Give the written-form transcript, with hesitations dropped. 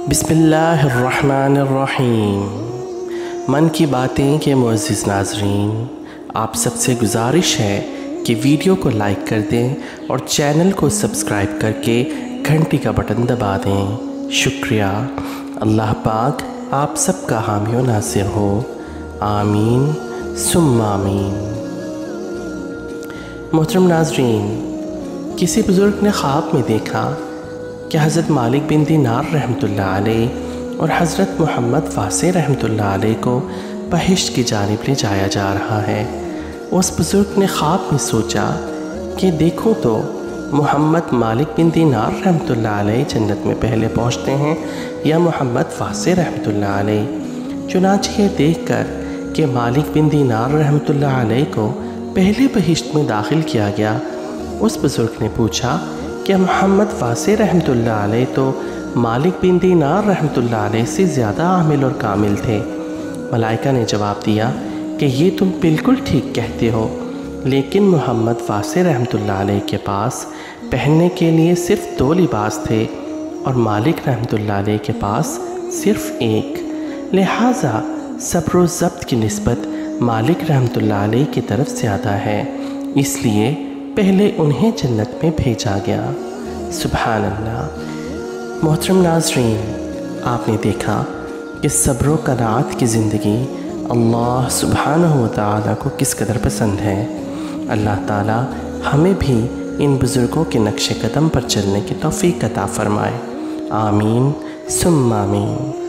बिस्मिल्लाहिर्रहमानिर्रहीम। मन की बातें के मुअज़्ज़िज़ नाज़रीन, आप सबसे गुजारिश है कि वीडियो को लाइक कर दें और चैनल को सब्सक्राइब करके घंटी का बटन दबा दें। शुक्रिया। अल्लाह पाक आप सबका हामी व नासिर हो। आमीन सुम्मा आमीन। मोहतरम नाज़रीन, किसी बुज़ुर्ग ने ख्वाब में देखा कि हज़रत मालिक बिन दीनार रहमतुल्लाह अलैह और हज़रत मोहम्मद वासे रहमतुल्लाह अलैह को बहिश्त की जानिब ले जाया जा रहा है। उस बुज़ुर्ग ने ख्वाब में सोचा कि देखो तो मोहम्मद मालिक बिन दीनार रहमतुल्लाह अलैह जन्नत में पहले पहुँचते हैं या मोहम्मद वासे रहमतुल्लाह अलैह। चुनांचे ये देखकर कि मालिक बिन दीनार रहमतुल्लाह अलैह को पहले बहिश्त में दाखिल किया गया, उस बुज़ुर्ग ने पूछा कि मोहम्मद वासे रहमतुल्लाह अलैह तो मालिक बिन दीनार रहमतुल्लाह अलैह से ज़्यादा आमिल और कामिल थे। मलाइका ने जवाब दिया कि ये तुम बिल्कुल ठीक कहते हो, लेकिन मोहम्मद वासे रहमतुल्लाह अलैह के पास पहनने के लिए सिर्फ़ 2 लिबास थे और मालिक रहमतुल्लाह अलैह के पास सिर्फ़ एक। लिहाजा सब्र व ज़ब्त की निस्बत मालिक रहमतुल्लाह अलैह की तरफ ज़्यादा है, इसलिए पहले उन्हें जन्नत में भेजा गया। सुभान अल्लाह। मोहतरम नाज़रीन, आपने देखा कि सब्र व क़नाअत की ज़िंदगी अल्लाह सुब्हानहू व तआला को किस कदर पसंद है। अल्लाह ताला हमें भी इन बुज़ुर्गों के नक्श कदम पर चलने की तौफ़ीक़ अता फ़रमाए। आमीन सुम्मा आमीन।